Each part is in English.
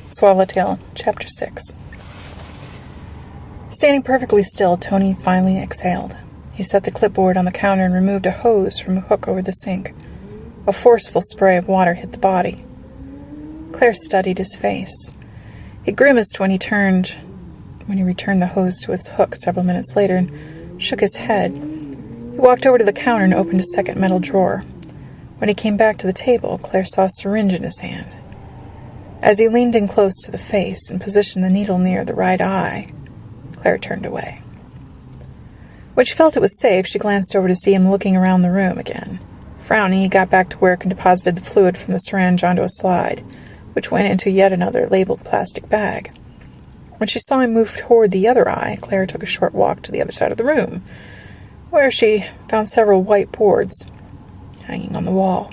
Swallowtail, Chapter 6. Standing perfectly still, Tony finally exhaled. He set the clipboard on the counter and removed a hose from a hook over the sink. A forceful spray of water hit the body. Claire studied his face. He grimaced when he returned the hose to its hook several minutes later and shook his head. He walked over to the counter and opened a second metal drawer. When he came back to the table, Claire saw a syringe in his hand. As he leaned in close to the face and positioned the needle near the right eye, Claire turned away. When she felt it was safe, she glanced over to see him looking around the room again. Frowning, he got back to work and deposited the fluid from the syringe onto a slide, which went into yet another labeled plastic bag. When she saw him move toward the other eye, Claire took a short walk to the other side of the room, where she found several white boards hanging on the wall.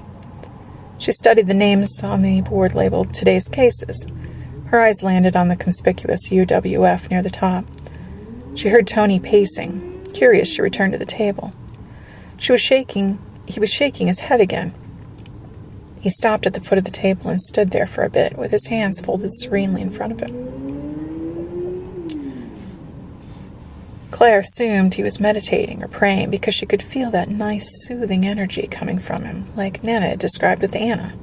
She studied the names on the board labeled Today's Cases. Her eyes landed on the conspicuous UWF near the top. She heard Tony pacing. Curious, she returned to the table. He was shaking his head again. He stopped at the foot of the table and stood there for a bit, with his hands folded serenely in front of him. Claire assumed he was meditating or praying because she could feel that nice, soothing energy coming from him, like Nana had described with Anna.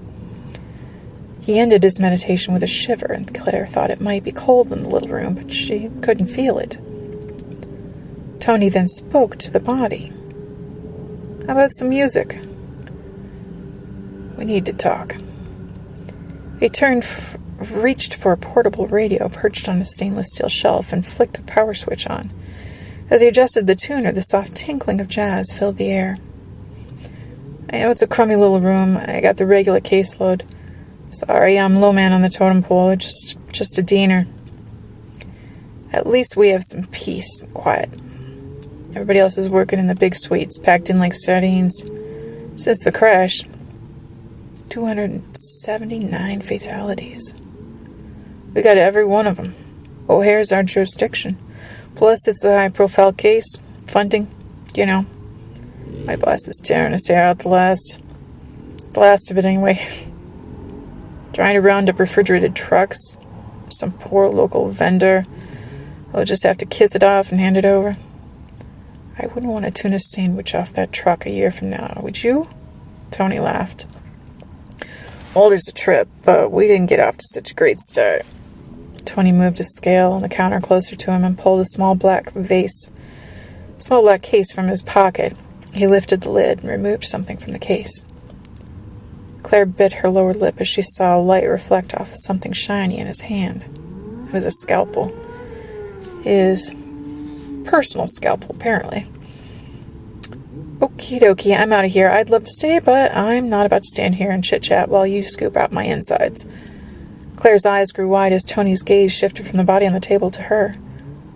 He ended his meditation with a shiver, and Claire thought it might be cold in the little room, but she couldn't feel it. Tony then spoke to the body. "How about some music? We need to talk." He reached for a portable radio perched on a stainless steel shelf and flicked the power switch on. As he adjusted the tuner, the soft tinkling of jazz filled the air. "I know it's a crummy little room. I got the regular caseload. Sorry, I'm low man on the totem pole. Just a diener. At least we have some peace and quiet. Everybody else is working in the big suites, packed in like sardines. Since the crash, 279 fatalities. We got every one of them. O'Hare's our jurisdiction. Plus, it's a high-profile case. Funding, you know. My boss is tearing us out the last of it anyway. Trying to round up refrigerated trucks. Some poor local vendor. We'll just have to kiss it off and hand it over. I wouldn't want a tuna sandwich off that truck a year from now, would you?" Tony laughed. "Older's a trip, but we didn't get off to such a great start." Tony moved a scale on the counter closer to him and pulled a small black case from his pocket. He lifted the lid and removed something from the case. Claire bit her lower lip as she saw a light reflect off of something shiny in his hand. It was a scalpel. His personal scalpel, apparently. "Okie dokie, I'm out of here. I'd love to stay, but I'm not about to stand here and chit-chat while you scoop out my insides." Claire's eyes grew wide as Tony's gaze shifted from the body on the table to her.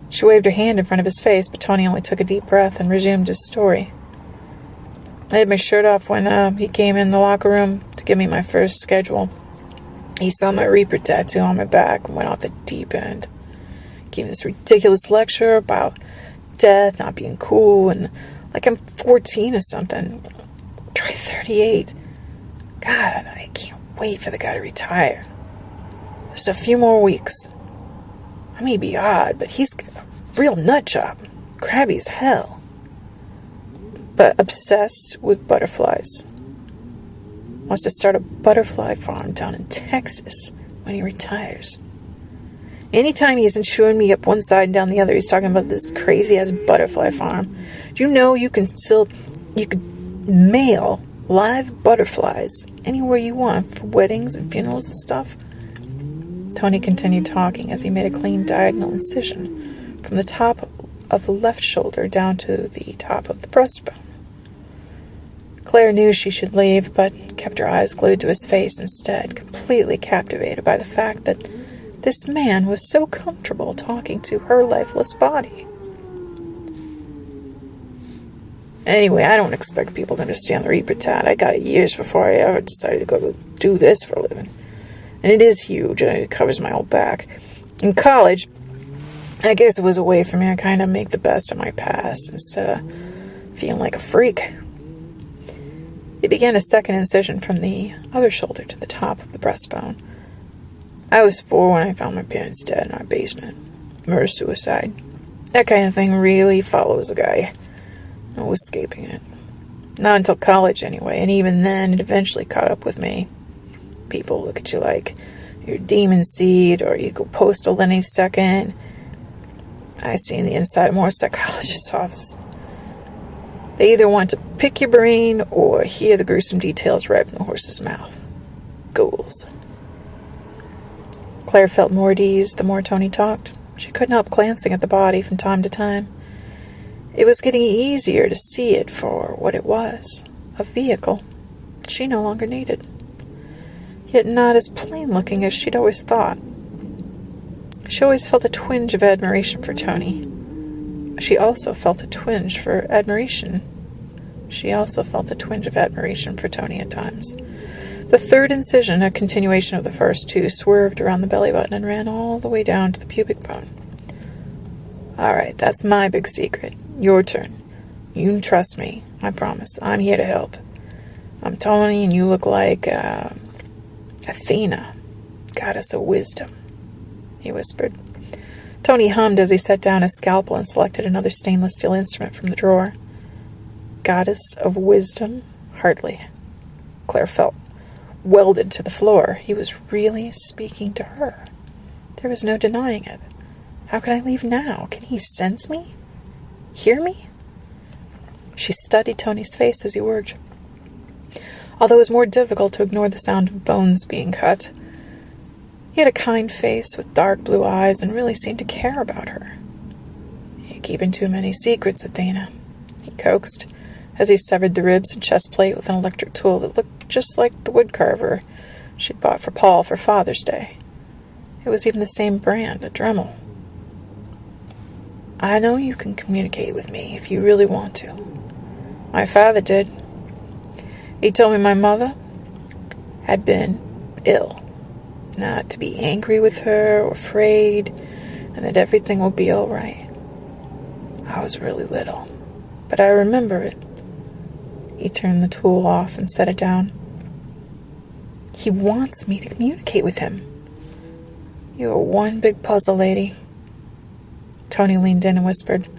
She waved her hand in front of his face, but Tony only took a deep breath and resumed his story. "I had my shirt off when he came in the locker room to give me my first schedule. He saw my Reaper tattoo on my back and went off the deep end. Gave me this ridiculous lecture about death, not being cool, and like I'm 14 or something. Try 38. God, I can't wait for the guy to retire. Just a few more weeks. I may be odd, but he's got a real nut job. Crabby as hell. But obsessed with butterflies. Wants to start a butterfly farm down in Texas when he retires. Anytime he isn't shooing me up one side and down the other, he's talking about this crazy-ass butterfly farm. Do you know you could mail live butterflies anywhere you want for weddings and funerals and stuff?" Tony continued talking as he made a clean diagonal incision from the top of the left shoulder down to the top of the breastbone. Claire knew she should leave, but kept her eyes glued to his face instead, completely captivated by the fact that this man was so comfortable talking to her lifeless body. "Anyway, I don't expect people to understand the Reaper tat. I got it years before I ever decided to go do this for a living. And it is huge. It covers my whole back. In college, I guess it was a way for me to kind of make the best of my past instead of feeling like a freak." He began a second incision from the other shoulder to the top of the breastbone. I was 4 when I found my parents dead in our basement. Murder-suicide. That kind of thing really follows a guy. No escaping it. Not until college, anyway, and even then, it eventually caught up with me. People look at you like you're demon seed, or you go postal any second. I see in the inside of more psychologists' office. They either want to pick your brain or hear the gruesome details right from the horse's mouth. Ghouls. Claire felt more at ease the more Tony talked. She couldn't help glancing at the body from time to time. It was getting easier to see it for what it was, a vehicle she no longer needed, yet not as plain-looking as she'd always thought. She always felt a twinge of admiration for Tony. She also felt a twinge for admiration. She also felt a twinge of admiration for Tony at times. The third incision, a continuation of the first two, swerved around the belly button and ran all the way down to the pubic bone. All right, that's my big secret. Your turn. You can trust me. I promise. I'm here to help. I'm Tony, and you look like, Athena, goddess of wisdom, he whispered. Tony hummed as he set down his scalpel and selected another stainless steel instrument from the drawer. Goddess of wisdom? Hardly. Claire felt welded to the floor. He was really speaking to her. There was no denying it. How could I leave now? Can he sense me? Hear me? She studied Tony's face as he worked. Although it was more difficult to ignore the sound of bones being cut, he had a kind face with dark blue eyes and really seemed to care about her. You're keeping too many secrets, Athena, he coaxed, as he severed the ribs and chest plate with an electric tool that looked just like the woodcarver she'd bought for Paul for Father's Day. It was even the same brand, a Dremel. I know you can communicate with me if you really want to. My father did. He told me my mother had been ill, not to be angry with her or afraid, and that everything would be all right. I was really little, but I remember it. He turned the tool off and set it down. He wants me to communicate with him. You're one big puzzle, lady. Tony leaned in and whispered,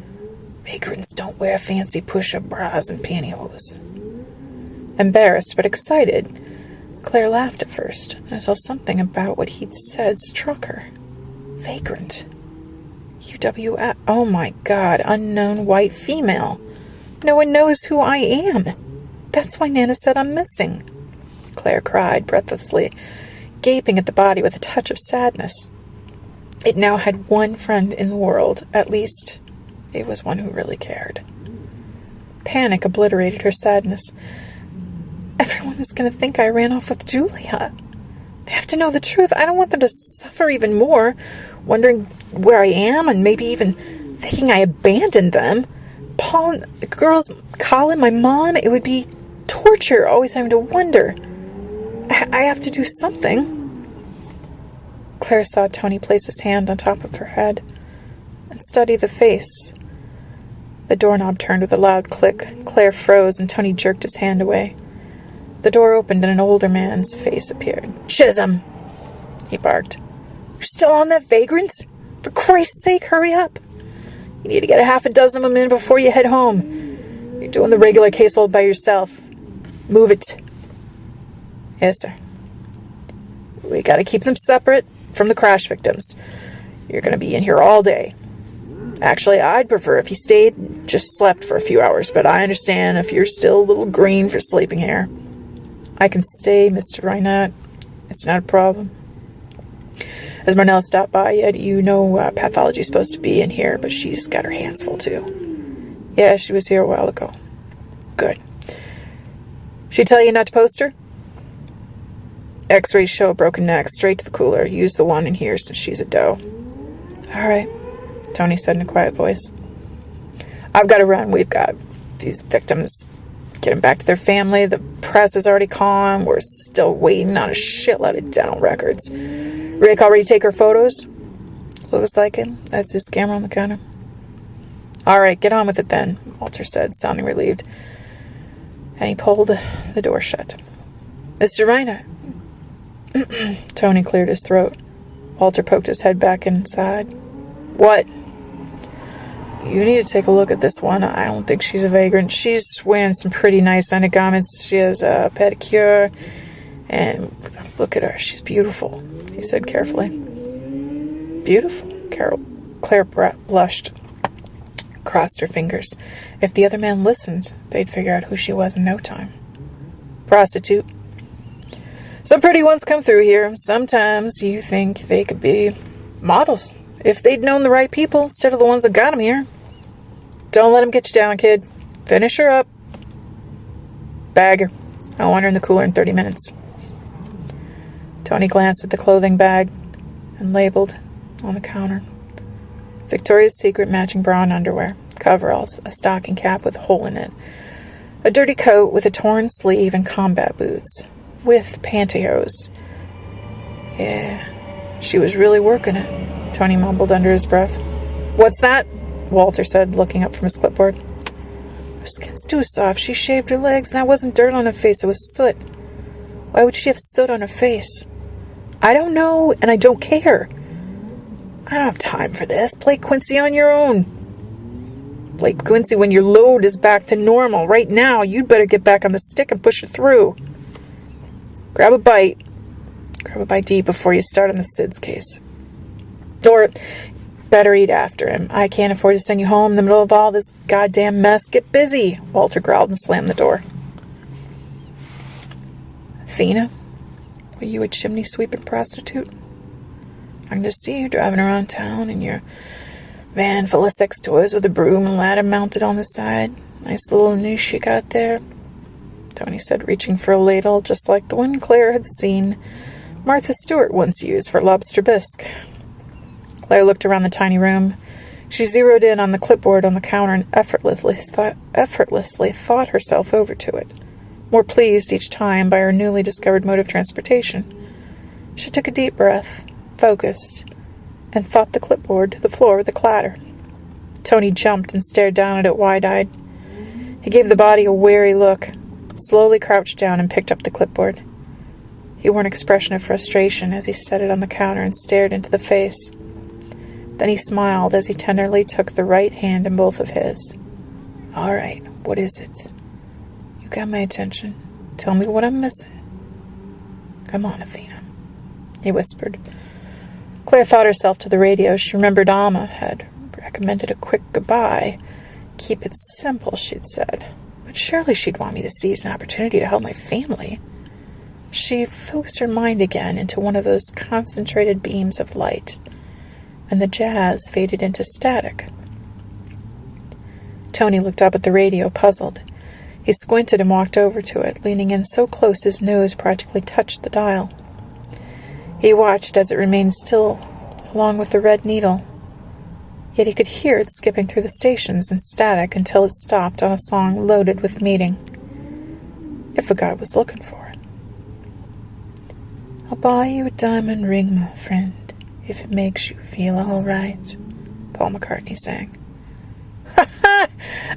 Vagrants don't wear fancy push-up bras and pantyhose. Embarrassed but excited, Claire laughed at first, until something about what he'd said struck her. Vagrant. UWF. Oh my God, unknown white female. No one knows who I am. That's why Nana said I'm missing. Claire cried breathlessly, gaping at the body with a touch of sadness. It now had one friend in the world. At least, it was one who really cared. Panic obliterated her sadness. Everyone is going to think I ran off with Julia. They have to know the truth. I don't want them to suffer even more, wondering where I am and maybe even thinking I abandoned them. Paul and the girls, Colin, my mom, it would be torture always having to wonder. I have to do something. Claire saw Tony place his hand on top of her head and study the face. The doorknob turned with a loud click. Claire froze and Tony jerked his hand away. The door opened and an older man's face appeared. Chisholm, he barked. You're still on that vagrant? For Christ's sake, hurry up. You need to get a half a dozen of them in before you head home. You're doing the regular casehold by yourself. Move it. Yes, sir. We gotta keep them separate from the crash victims. You're gonna be in here all day. Actually, I'd prefer if you stayed and just slept for a few hours, but I understand if you're still a little green for sleeping here. I can stay, Mr. Reinhardt. It's not a problem. Has Marnell stopped by yet? You know pathology's supposed to be in here, but she's got her hands full too. Yeah, she was here a while ago. Good. She tell you not to post her? X-rays show a broken neck. Straight to the cooler. Use the one in here since she's a doe. All right, Tony said in a quiet voice. I've got to run. We've got these victims. Get them back to their family. The press is already calm. We're still waiting on a shitload of dental records. Rick already take her photos? Looks like it. That's his camera on the counter. All right, get on with it then, Walter said, sounding relieved. And he pulled the door shut. Mr. Reiner. Tony cleared his throat. Walter poked his head back inside. What? You need to take a look at this one. I don't think she's a vagrant. She's wearing some pretty nice undergarments. She has a pedicure. And look at her. She's beautiful, he said carefully. Beautiful? Claire blushed, crossed her fingers. If the other man listened, they'd figure out who she was in no time. Prostitute. Some pretty ones come through here. Sometimes you think they could be models. If they'd known the right people instead of the ones that got them here. Don't let them get you down, kid. Finish her up. Bag her. I want her in the cooler in 30 minutes. Tony glanced at the clothing bag and labeled on the counter. Victoria's Secret matching bra and underwear, coveralls, a stocking cap with a hole in it, a dirty coat with a torn sleeve, and combat boots with pantyhose. Yeah, she was really working it, Tony mumbled under his breath. What's that? Walter said, looking up from his clipboard. Her skin's too soft. She shaved her legs, and that wasn't dirt on her face, it was soot. Why would she have soot on her face? I don't know, and I don't care. I don't have time for this. Play Quincy on your own. Play Quincy when your load is back to normal. Right now, you'd better get back on the stick and push it through. Grab a bite. Grab a bite to eat before you start on the SIDS case. Or better eat after him. I can't afford to send you home in the middle of all this goddamn mess. Get busy, Walter growled and slammed the door. Athena? Were you a chimney-sweeping prostitute? I can just see you driving around town in your van full of sex toys with a broom and ladder mounted on the side. Nice little niche you got there, Tony said, reaching for a ladle just like the one Claire had seen Martha Stewart once used for lobster bisque. Claire looked around the tiny room. She zeroed in on the clipboard on the counter and effortlessly thought herself over to it, more pleased each time by her newly discovered mode of transportation. She took a deep breath, focused, and thought the clipboard to the floor with a clatter. Tony jumped and stared down at it wide-eyed. He gave the body a wary look, slowly crouched down and picked up the clipboard. He wore an expression of frustration as he set it on the counter and stared into the face. Then he smiled as he tenderly took the right hand in both of his. All right, what is it? You got my attention. Tell me what I'm missing. Come on, Athena, he whispered. Claire thought herself to the radio. She remembered Alma had recommended a quick goodbye. Keep it simple, she'd said. But surely she'd want me to seize an opportunity to help my family. She focused her mind again into one of those concentrated beams of light, and the jazz faded into static. Tony looked up at the radio, puzzled. He squinted and walked over to it, leaning in so close his nose practically touched the dial. He watched as it remained still, along with the red needle. Yet he could hear it skipping through the stations in static until it stopped on a song loaded with meaning. If a guy was looking for it. I'll buy you a diamond ring, my friend, if it makes you feel all right, Paul McCartney sang. Ha ha!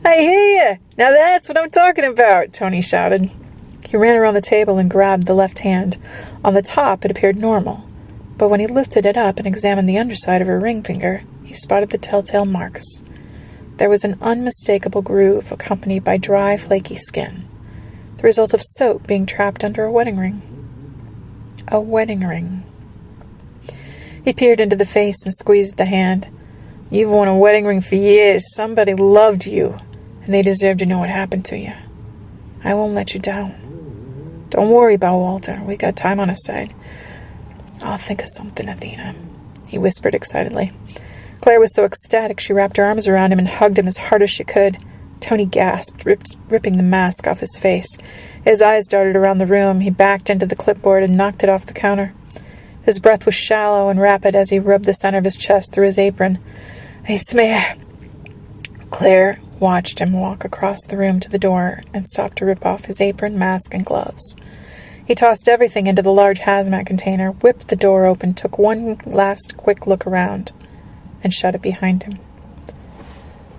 I hear you! Now that's what I'm talking about, Tony shouted. He ran around the table and grabbed the left hand. On the top, it appeared normal, but when he lifted it up and examined the underside of her ring finger, he spotted the telltale marks. There was an unmistakable groove accompanied by dry, flaky skin, the result of soap being trapped under a wedding ring. A wedding ring. He peered into the face and squeezed the hand. You've worn a wedding ring for years. Somebody loved you, and they deserve to know what happened to you. I won't let you down. Don't worry about Walter. We got time on our side. I'll think of something, Athena, he whispered excitedly. Claire was so ecstatic she wrapped her arms around him and hugged him as hard as she could. Tony gasped, ripping the mask off his face. His eyes darted around the room. He backed into the clipboard and knocked it off the counter. His breath was shallow and rapid as he rubbed the center of his chest through his apron. I swear. Claire watched him walk across the room to the door and stopped to rip off his apron, mask, and gloves. He tossed everything into the large hazmat container, whipped the door open, took one last quick look around, and shut it behind him.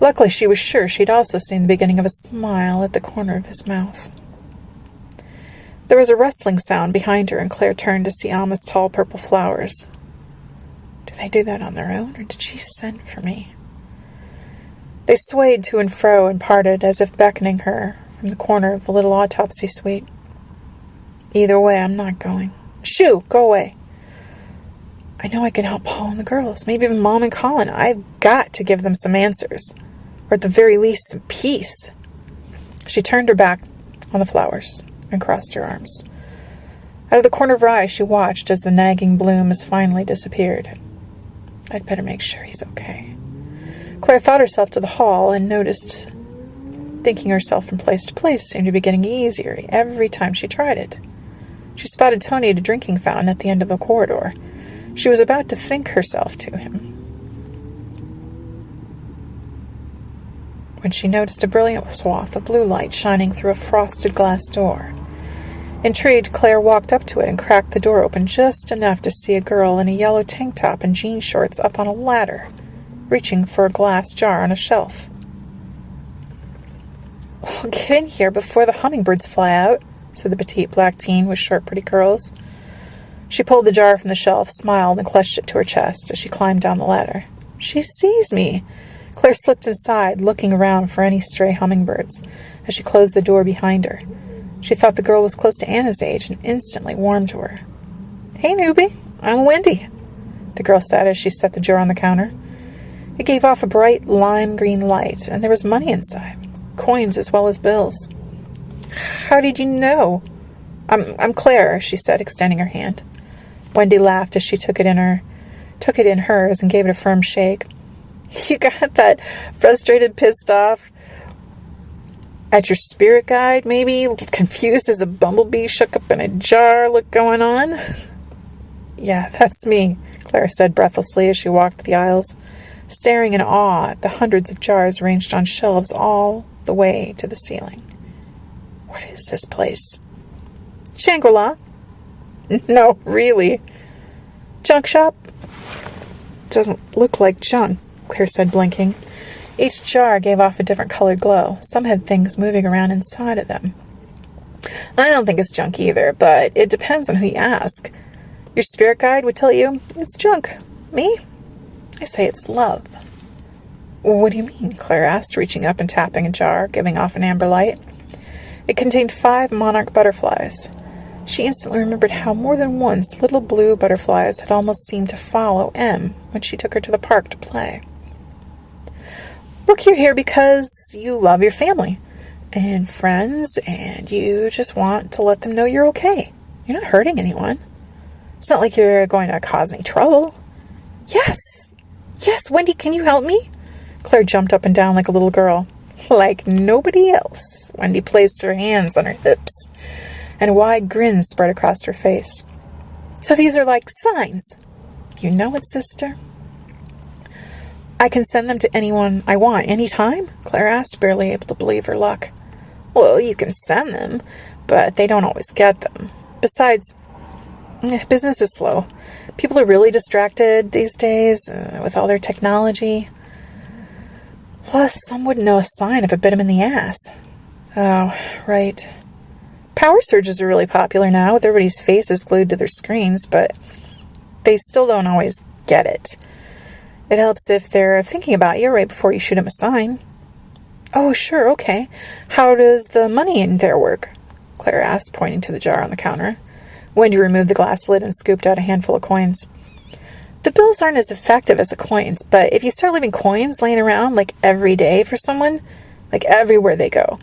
Luckily, she was sure she'd also seen the beginning of a smile at the corner of his mouth. There was a rustling sound behind her, and Claire turned to see Alma's tall purple flowers. Do they do that on their own, or did she send for me? They swayed to and fro and parted as if beckoning her from the corner of the little autopsy suite. Either way, I'm not going. Shoo, go away. I know I can help Paul and the girls, maybe even Mom and Colin. I've got to give them some answers, or at the very least some peace. She turned her back on the flowers and crossed her arms. Out of the corner of her eye, she watched as the nagging blooms finally disappeared. I'd better make sure he's okay. Claire thought herself to the hall and noticed thinking herself from place to place seemed to be getting easier every time she tried it. She spotted Tony at a drinking fountain at the end of the corridor. She was about to think herself to him when she noticed a brilliant swath of blue light shining through a frosted glass door. Intrigued, Claire walked up to it and cracked the door open just enough to see a girl in a yellow tank top and jean shorts up on a ladder, reaching for a glass jar on a shelf. "Well, get in here before the hummingbirds fly out," said the petite black teen with short, pretty curls. She pulled the jar from the shelf, smiled, and clutched it to her chest as she climbed down the ladder. "She sees me!" Claire slipped inside, looking around for any stray hummingbirds, as she closed the door behind her. She thought the girl was close to Anna's age and instantly warmed to her. "Hey, newbie, I'm Wendy," the girl said as she set the jar on the counter. It gave off a bright lime green light, and there was money inside, coins as well as bills. "How did you know?" I'm Claire," she said, extending her hand. Wendy laughed as she took it in hers and gave it a firm shake. "You got that frustrated, pissed off at your spirit guide, maybe? Confused as a bumblebee shook up in a jar look going on?" "Yeah, that's me," Claire said breathlessly as she walked the aisles, staring in awe at the hundreds of jars ranged on shelves all the way to the ceiling. "What is this place?" "Shangri-La." "No, really." "Junk shop?" "Doesn't look like junk," Claire said, blinking. Each jar gave off a different colored glow. Some had things moving around inside of them. "I don't think it's junk either, but it depends on who you ask. Your spirit guide would tell you it's junk. Me? I say it's love." "What do you mean?" Claire asked, reaching up and tapping a jar, giving off an amber light. It contained 5 monarch butterflies. She instantly remembered how more than once little blue butterflies had almost seemed to follow Em when she took her to the park to play. "Look, you're here because you love your family and friends, and you just want to let them know you're okay. You're not hurting anyone. It's not like you're going to cause any trouble." Yes, Wendy, can you help me?" Claire jumped up and down like a little girl. Like nobody else, Wendy placed her hands on her hips, and a wide grin spread across her face. "So these are like signs?" "You know it, sister." "I can send them to anyone I want, anytime?" Claire asked, barely able to believe her luck. "Well, you can send them, but they don't always get them. Besides, business is slow. People are really distracted these days with all their technology. Plus, some wouldn't know a sign if it bit them in the ass." "Oh, right. Power surges are really popular now, with everybody's faces glued to their screens, but they still don't always get it. It helps if they're thinking about you right before you shoot them a sign." "Oh, sure, okay. How does the money in there work?" Claire asked, pointing to the jar on the counter. Wendy removed the glass lid and scooped out a handful of coins. "The bills aren't as effective as the coins, but if you start leaving coins laying around like every day for someone, like everywhere they go,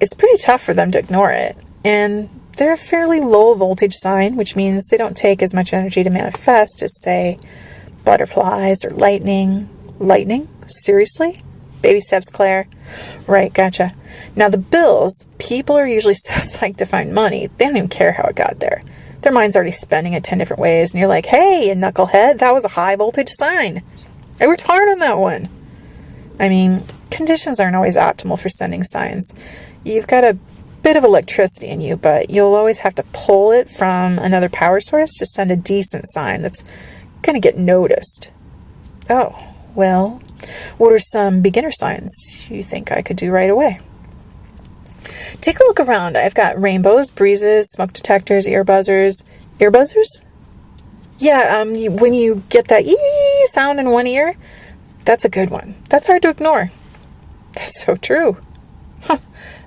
it's pretty tough for them to ignore it. And they're a fairly low voltage sign, which means they don't take as much energy to manifest as, say, butterflies or lightning." "Lightning? Seriously?" Baby steps, Claire. "Right, gotcha. Now the bills, people are usually so psyched to find money, they don't even care how it got there. Their mind's already spending it 10 different ways, and you're like, 'Hey, you knucklehead, that was a high voltage sign. I worked hard on that one.' I mean, conditions aren't always optimal for sending signs. You've got a bit of electricity in you, but you'll always have to pull it from another power source to send a decent sign that's going to get noticed." "Oh, well, what are some beginner signs you think I could do right away?" "Take a look around. I've got rainbows, breezes, smoke detectors, ear buzzers." "Ear buzzers?" Yeah, when you get that ee sound in one ear, that's a good one. That's hard to ignore. That's so true. Huh.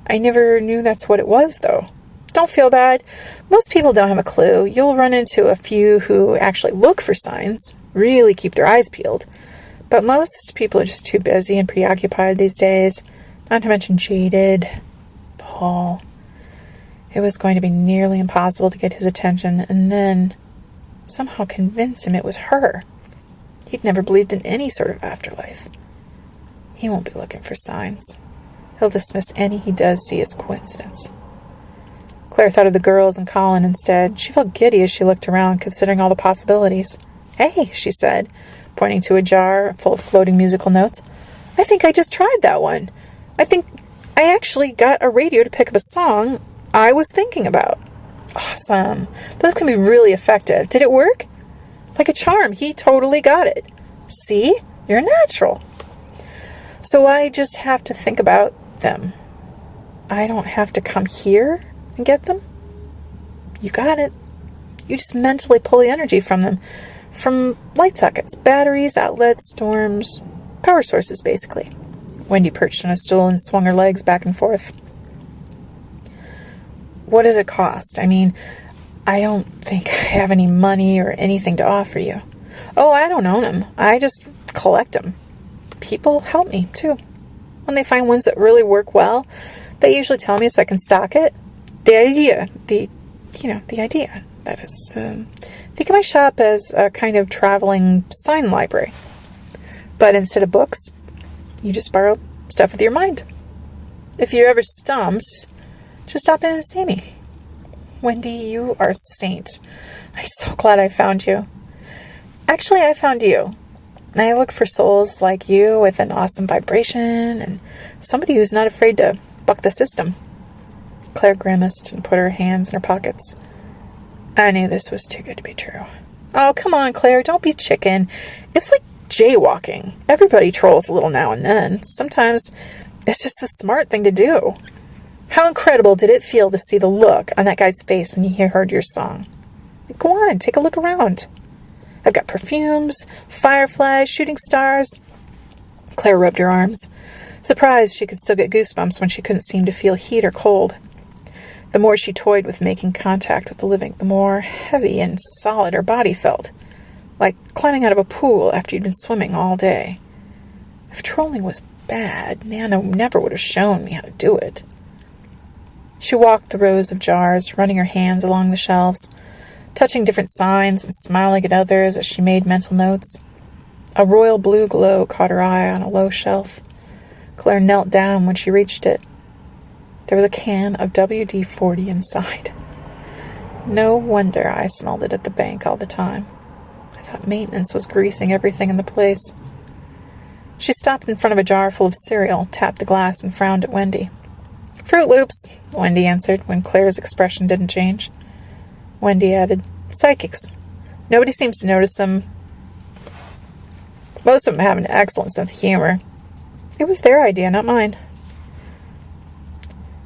I never knew that's what it was, though. Don't feel bad. Most people don't have a clue. You'll run into a few who actually look for signs, really keep their eyes peeled. But most people are just too busy and preoccupied these days, not to mention jaded. Paul. It was going to be nearly impossible to get his attention, and then somehow convince him it was her. He'd never believed in any sort of afterlife. He won't be looking for signs. He'll dismiss any he does see as coincidence. Claire thought of the girls and Colin instead. She felt giddy as she looked around, considering all the possibilities. "Hey," she said, pointing to a jar full of floating musical notes. "I think I just tried that one. I think I actually got a radio to pick up a song I was thinking about." "Awesome. Those can be really effective. Did it work?" "Like a charm. He totally got it." "See? You're natural." "So I just have to think about them. I don't have to come here and get them?" "You got it. You just mentally pull the energy from them. From light sockets, batteries, outlets, storms, power sources, basically." Wendy perched on a stool and swung her legs back and forth. "What does it cost? I mean, I don't think I have any money or anything to offer you." "Oh, I don't own them. I just collect them. People help me, too. When they find ones that really work well, they usually tell me so I can stock it. The idea, that is, think of my shop as a kind of traveling sign library. But instead of books, you just borrow stuff with your mind. If you're ever stumped, just stop in and see me." "Wendy, you are a saint. I'm so glad I found you." "Actually, I found you. I look for souls like you with an awesome vibration and somebody who's not afraid to buck the system." Claire grimaced and put her hands in her pockets. I knew this was too good to be true. "Oh, come on, Claire, don't be chicken. It's like jaywalking. Everybody trolls a little now and then. Sometimes it's just the smart thing to do." "How incredible did it feel to see the look on that guy's face when he heard your song?" "Go on, take a look around. I've got perfumes, fireflies, shooting stars." Claire rubbed her arms, surprised she could still get goosebumps when she couldn't seem to feel heat or cold. The more she toyed with making contact with the living, the more heavy and solid her body felt, like climbing out of a pool after you'd been swimming all day. If trolling was bad, Nana never would have shown me how to do it. She walked the rows of jars, running her hands along the shelves, touching different signs and smiling at others as she made mental notes. A royal blue glow caught her eye on a low shelf. Claire knelt down when she reached it. There was a can of WD-40 inside. No wonder I smelled it at the bank all the time. I thought maintenance was greasing everything in the place. She stopped in front of a jar full of cereal, tapped the glass, and frowned at Wendy. "Fruit Loops," Wendy answered when Claire's expression didn't change. Wendy added, "Psychics. Nobody seems to notice them. Most of them have an excellent sense of humor. It was their idea, not mine."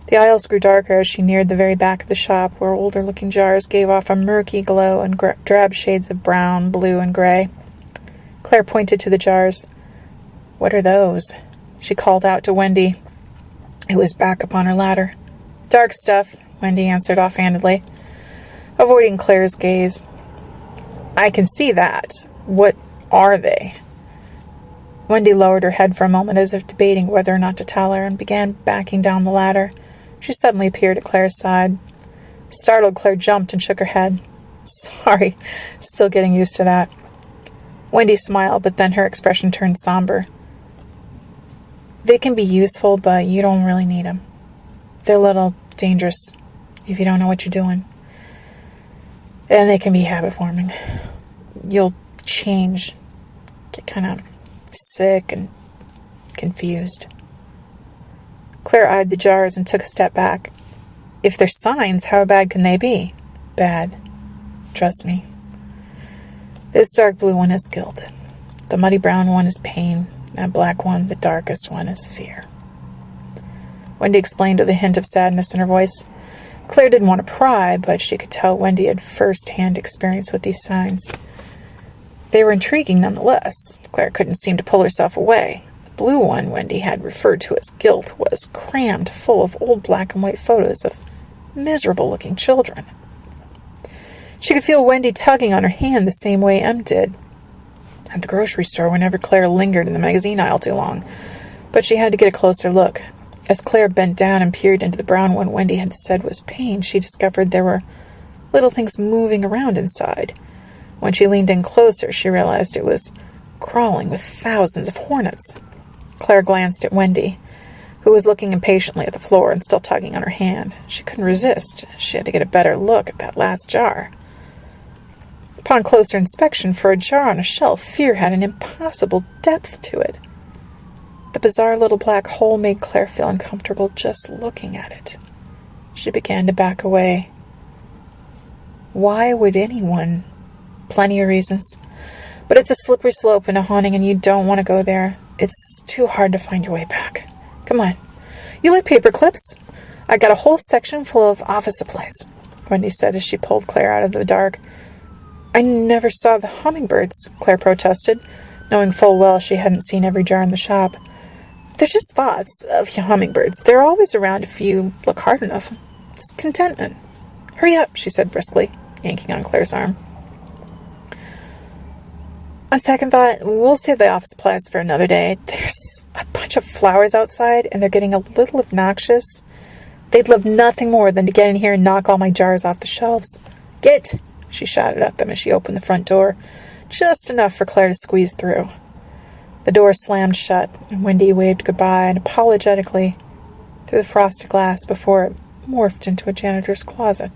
The aisles grew darker as she neared the very back of the shop, where older-looking jars gave off a murky glow and drab shades of brown, blue, and gray. Claire pointed to the jars. "What are those?" she called out to Wendy, who was back upon her ladder. "Dark stuff," Wendy answered offhandedly, avoiding Claire's gaze. "I can see that. What are they?" Wendy lowered her head for a moment as if debating whether or not to tell her and began backing down the ladder. She suddenly appeared at Claire's side. Startled, Claire jumped and shook her head. "Sorry, still getting used to that." Wendy smiled, but then her expression turned somber. "They can be useful, but you don't really need them. They're a little dangerous if you don't know what you're doing. And they can be habit-forming. You'll change, get kind of sick and confused." Claire eyed the jars and took a step back. "If they're signs, how bad can they be?" "Bad. Trust me. This dark blue one is guilt. The muddy brown one is pain. That black one, the darkest one, is fear." Wendy explained with a hint of sadness in her voice. Claire didn't want to pry, but she could tell Wendy had first-hand experience with these signs. They were intriguing nonetheless. Claire couldn't seem to pull herself away. The blue one Wendy had referred to as guilt was crammed full of old black and white photos of miserable-looking children. She could feel Wendy tugging on her hand the same way Em did at the grocery store whenever Claire lingered in the magazine aisle too long, but she had to get a closer look. As Claire bent down and peered into the brown one Wendy had said was pain, she discovered there were little things moving around inside. When she leaned in closer, she realized it was crawling with thousands of hornets. Claire glanced at Wendy, who was looking impatiently at the floor and still tugging on her hand. She couldn't resist. She had to get a better look at that last jar. Upon closer inspection, for a jar on a shelf, fear had an impossible depth to it. The bizarre little black hole made Claire feel uncomfortable just looking at it. She began to back away. Why would anyone? Plenty of reasons. But it's a slippery slope into haunting, and you don't want to go there. It's too hard to find your way back. Come on. You like paper clips? I got a whole section full of office supplies, Wendy said as she pulled Claire out of the dark. I never saw the hummingbirds, Claire protested, knowing full well she hadn't seen every jar in the shop. They're just thoughts of hummingbirds. They're always around if you look hard enough. It's contentment. Hurry up, she said briskly, yanking on Claire's arm. On second thought, we'll save the office supplies for another day. There's a bunch of flowers outside, and they're getting a little obnoxious. They'd love nothing more than to get in here and knock all my jars off the shelves. Get! She shouted at them as she opened the front door, just enough for Claire to squeeze through. The door slammed shut, and Wendy waved goodbye and apologetically through the frosted glass before it morphed into a janitor's closet.